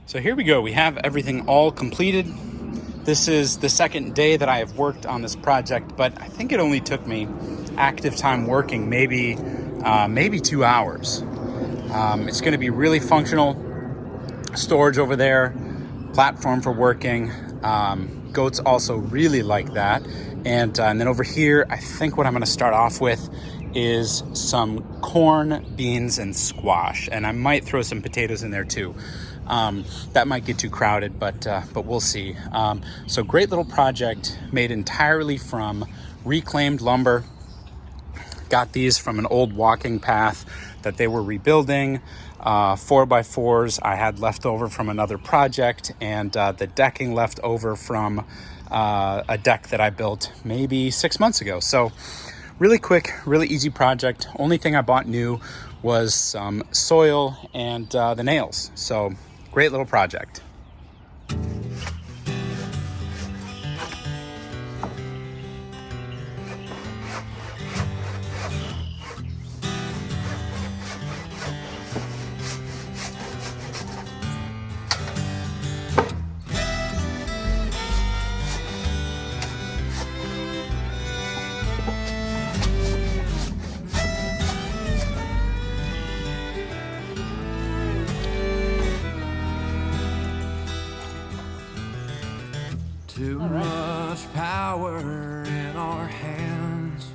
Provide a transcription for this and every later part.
So here we go. We have everything all completed. This is the second day that I have worked on this project, but I think it only took me active time working maybe 2 hours. It's going to be really functional. Storage over there, platform for working. Goats also really like that. And then over here, I think what I'm going to start off with is some corn, beans, and squash. And I might throw some potatoes in there too. That might get too crowded, but we'll see. So great little project made entirely from reclaimed lumber. Got these from an old walking path that they were rebuilding. 4x4s I had left over from another project, and the decking left over from a deck that I built maybe 6 months ago. So really quick, really easy project. Only thing I bought new was some soil and the nails. So great little project. Too much power in our hands.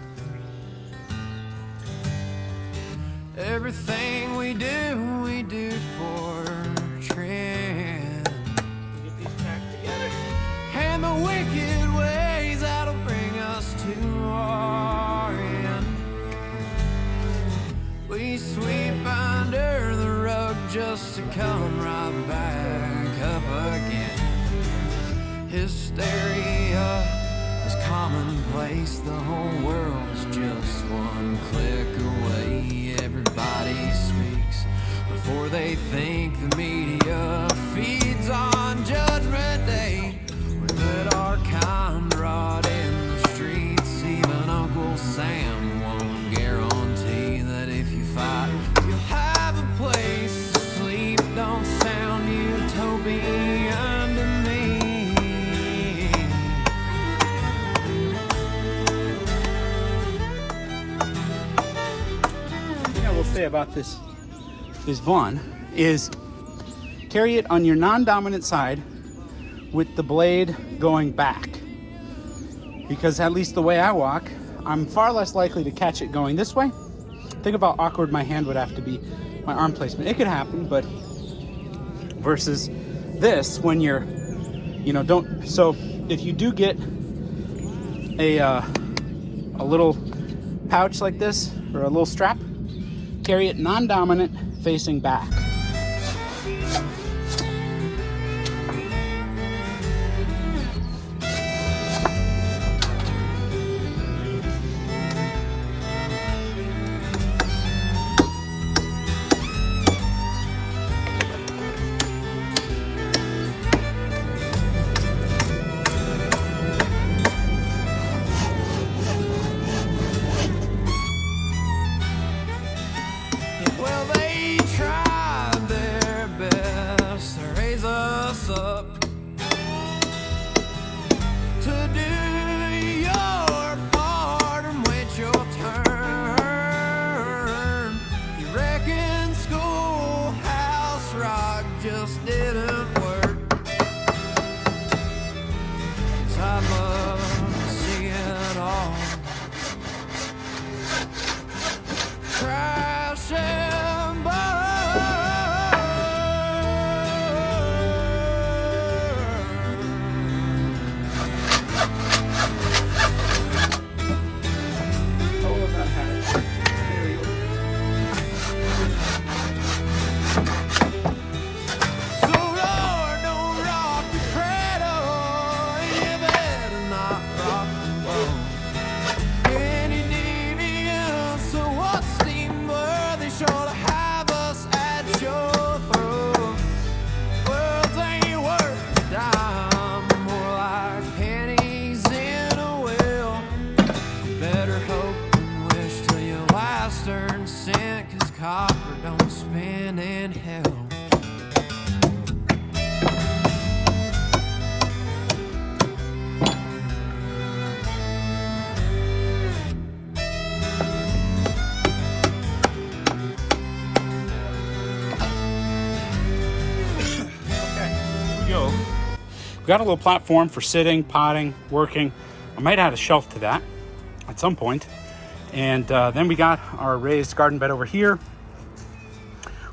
Everything we do for trend. Get these packed together. And the wicked ways that'll bring us to our end. We sweep under the rug just to come right back up again. Hysteria is commonplace. The whole world's just one click away. Everybody speaks before they think. The media feeds on Judgment Day. We let our kind rot in the streets. Even Uncle Sam won't guarantee that if you fight, you'll have a place to sleep. Don't sound utopian to me. Say about this Vaughan is carry it on your non-dominant side with the blade going back, because at least the way I walk, I'm far less likely to catch it going this way. Think of how awkward my hand would have to be, my arm placement. It could happen, but versus this, when you're, don't. So if you do get a little pouch like this or a little strap, carry it non-dominant, facing back. Well, they tried their best to raise us up, to do your part and wait your turn. You reckon schoolhouse rock just didn't work? 'Cause I must see it all crash and burn. So roll go. We got a little platform for sitting, potting, working. I might add a shelf to that at some point. And then we got our raised garden bed over here,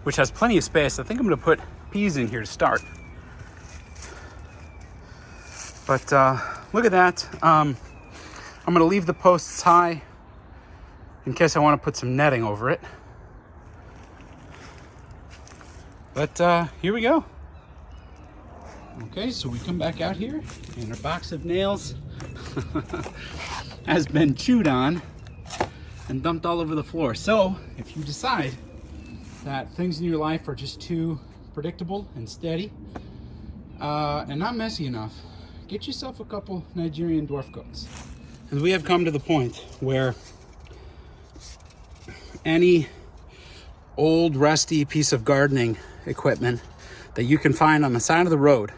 which has plenty of space. I think I'm gonna put peas in here to start. But look at that. I'm gonna leave the posts high in case I wanna put some netting over it. But here we go. Okay, so we come back out here and our box of nails has been chewed on and dumped all over the floor. So if you decide that things in your life are just too predictable and steady and not messy enough, get yourself a couple Nigerian dwarf goats. And we have come to the point where any old rusty piece of gardening equipment that you can find on the side of the road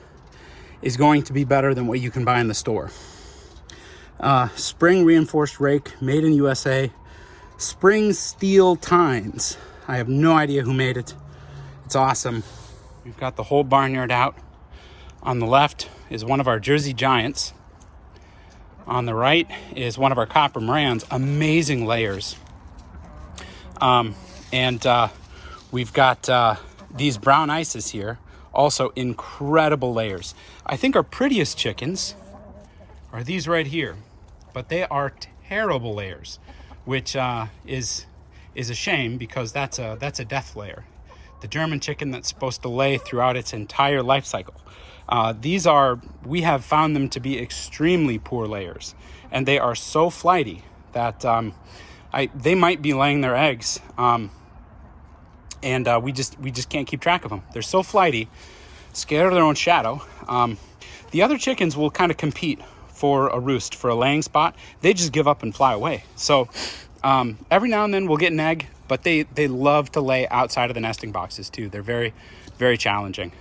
is going to be better than what you can buy in the store. Spring reinforced rake, made in USA. Spring steel tines. I have no idea who made it. It's awesome. We've got the whole barnyard out. On the left is one of our Jersey Giants. On the right is one of our Copper Morans. Amazing layers. We've got these brown ices here. Also incredible layers. I think our prettiest chickens are these right here, but they are terrible layers, which is a shame because that's a death layer. The German chicken that's supposed to lay throughout its entire life cycle. We have found them to be extremely poor layers, and they are so flighty that they might be laying their eggs, and we just can't keep track of them. They're so flighty, scared of their own shadow. The other chickens will kind of compete for a roost, for a laying spot. They just give up and fly away. So every now and then we'll get an egg, but they love to lay outside of the nesting boxes too. They're very, very challenging.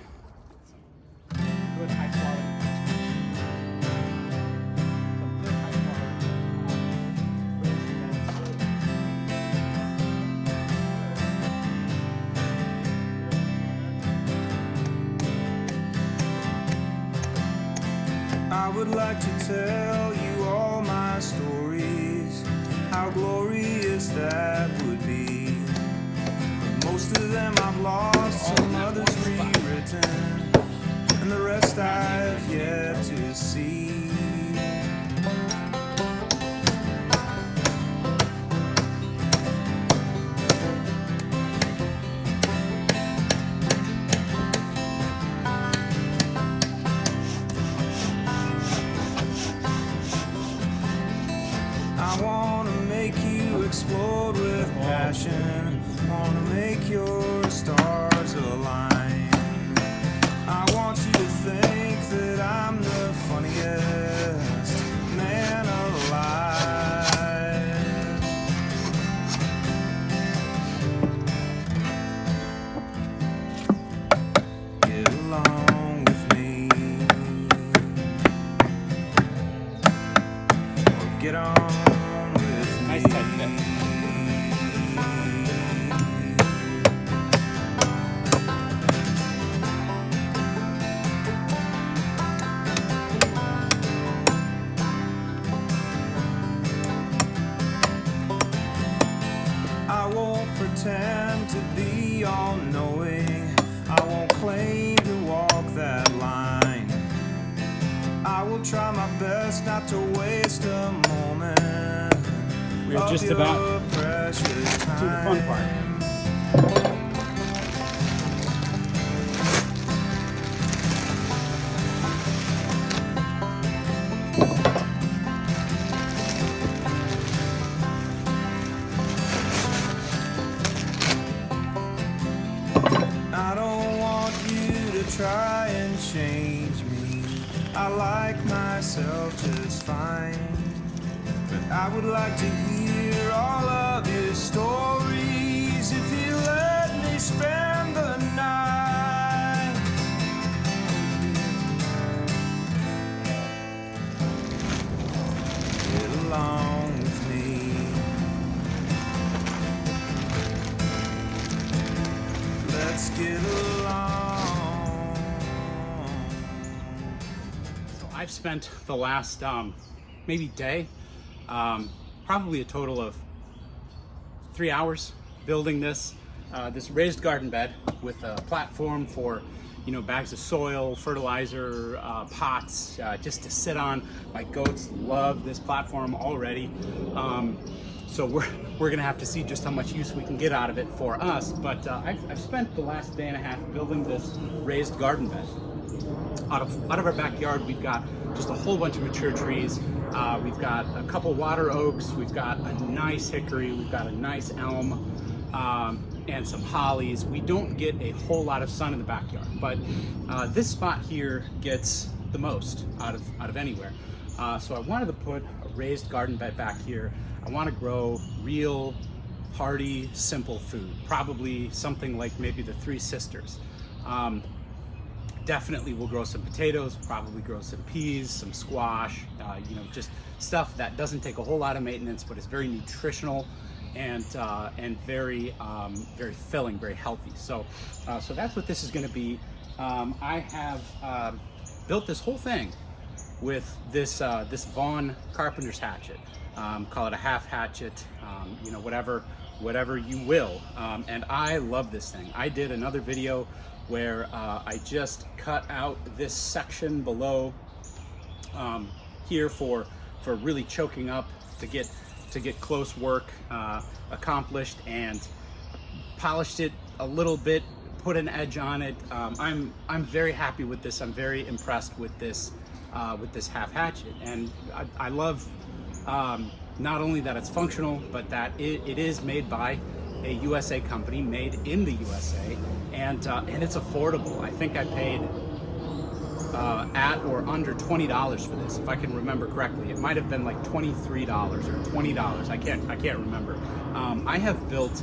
I would like to tell you all my stories, how glorious that would be. But most of them I've lost, some others rewritten, and the rest I've yet to see. I wanna make you explode with passion, wanna make your stars align. I want you to think that I'm the funniest man alive. Get along with me, or get on. Nice tight fit. I won't pretend to be all-knowing. I won't claim to walk that line. I will try my best not to waste a moment. We're just about to the fun part. I don't want you to try and change me. I like myself just fine. But I would like to hear all of your stories if you let me spend the night. Get along with me. Let's get along. I've spent the last maybe day, probably a total of 3 hours building this raised garden bed with a platform for, you know, bags of soil, fertilizer, pots, just to sit on. My goats love this platform already. So we're gonna have to see just how much use we can get out of it for us. But I've spent the last day and a half building this raised garden bed. Out of our backyard, we've got just a whole bunch of mature trees. We've got a couple water oaks. We've got a nice hickory. We've got a nice elm, and some hollies. We don't get a whole lot of sun in the backyard, but this spot here gets the most out of anywhere. So I wanted to put a raised garden bed back here. I want to grow real, hearty, simple food. Probably something like maybe the Three Sisters. Definitely we'll grow some potatoes, probably grow some peas, some squash, you know, just stuff that doesn't take a whole lot of maintenance, but is very nutritional and very filling, very healthy. So that's what this is going to be. I have built this whole thing with this Vaughan carpenter's hatchet. Call it a half hatchet, you know, whatever you will. And I love this thing. I did another video where I just cut out this section below here for really choking up to get close work accomplished, and polished it a little bit, put an edge on it. I'm very happy with this. I'm very impressed with this half hatchet, and I love not only that it's functional, but that it is made by a USA company, made in the USA, and it's affordable. I think I paid at or under $20 for this, if I can remember correctly. It might have been like $23 or $20. I can't remember. I have built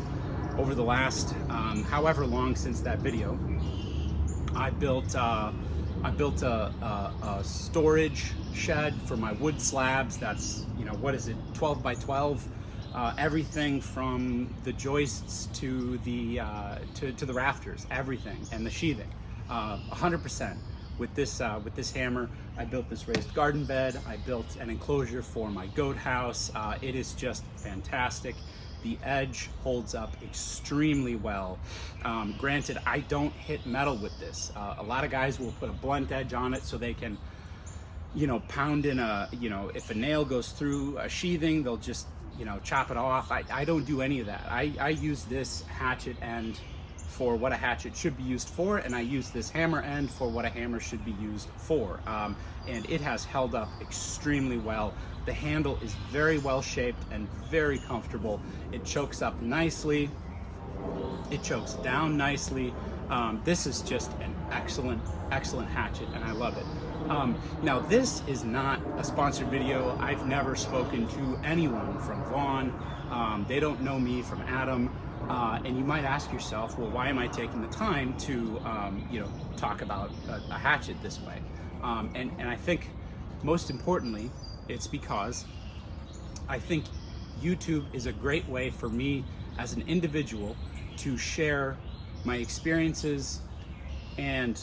over the last however long since that video. I built a storage shed for my wood slabs. That's, you know, what is it, 12 by 12. Everything from the joists to the rafters, everything, and the sheathing, 100%. With this hammer, I built this raised garden bed. I built an enclosure for my goat house. It is just fantastic. The edge holds up extremely well. Granted, I don't hit metal with this. A lot of guys will put a blunt edge on it so they can, you know, pound in a, you know, if a nail goes through a sheathing, they'll just, you know, chop it off. I don't do any of that. I use this hatchet end for what a hatchet should be used for, and I use this hammer end for what a hammer should be used for. And it has held up extremely well. The handle is very well shaped and very comfortable. It chokes up nicely. It chokes down nicely. This is just an excellent hatchet, and I love it. Now, this is not a sponsored video. I've never spoken to anyone from Vaughan. They don't know me from Adam. And you might ask yourself, well, why am I taking the time to, you know, talk about a hatchet this way? And I think most importantly, it's because I think YouTube is a great way for me as an individual to share my experiences and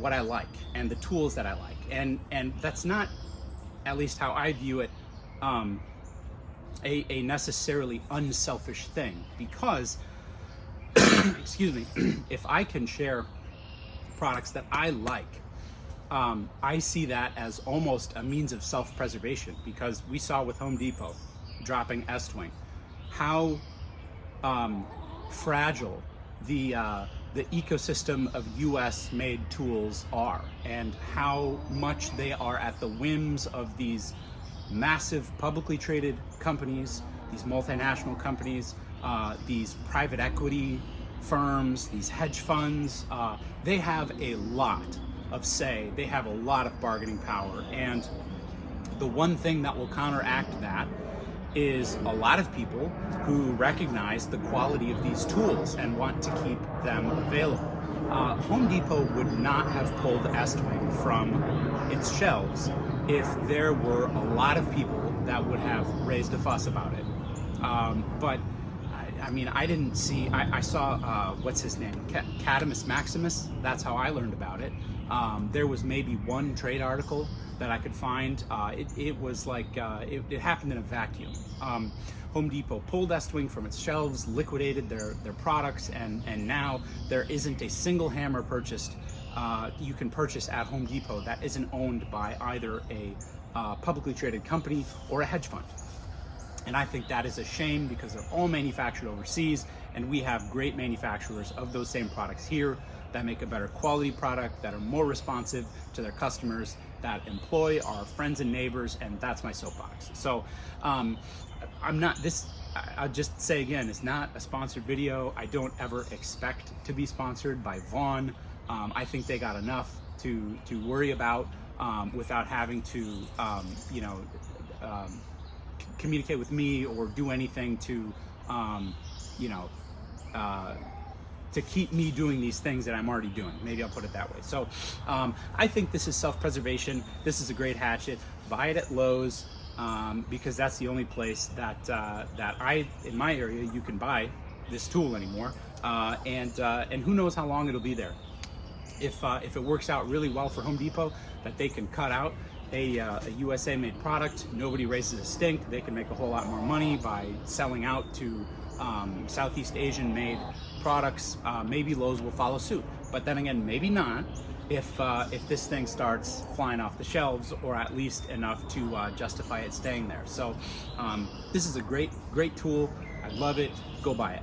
what I like and the tools that I like. And that's not, at least how I view it, a necessarily unselfish thing, because excuse me, if I can share products that I like, I see that as almost a means of self-preservation, because we saw with Home Depot dropping Estwing how fragile the ecosystem of US made tools are, and how much they are at the whims of these massive publicly traded companies, these multinational companies, these private equity firms, these hedge funds. They have a lot of say, they have a lot of bargaining power, and the one thing that will counteract that is a lot of people who recognize the quality of these tools and want to keep them available. Home Depot would not have pulled Estwing from its shelves if there were a lot of people that would have raised a fuss about it. But I mean, I didn't see, I saw, what's his name? Cadamus Maximus. That's how I learned about it. There was maybe one trade article that I could find. It was like, it happened in a vacuum. Home Depot pulled Estwing from its shelves, liquidated their products, and now there isn't a single hammer purchased, you can purchase at Home Depot that isn't owned by either a publicly traded company or a hedge fund. And I think that is a shame, because they're all manufactured overseas, and we have great manufacturers of those same products here that make a better quality product, that are more responsive to their customers, that employ our friends and neighbors, and that's my soapbox. So I'll just say again, it's not a sponsored video. I don't ever expect to be sponsored by Vaughan. I think they got enough to worry about without having to, communicate with me or do anything to, to keep me doing these things that I'm already doing. Maybe I'll put it that way. So I think this is self-preservation. This is a great hatchet. Buy it at Lowe's, because that's the only place that in my area, you can buy this tool anymore. And who knows how long it'll be there. If it works out really well for Home Depot, that they can cut out a USA made product, nobody raises a stink, they can make a whole lot more money by selling out to Southeast Asian made products, maybe Lowe's will follow suit. But then again, maybe not, if this thing starts flying off the shelves, or at least enough to justify it staying there. So this is a great tool. I love it. Go buy it.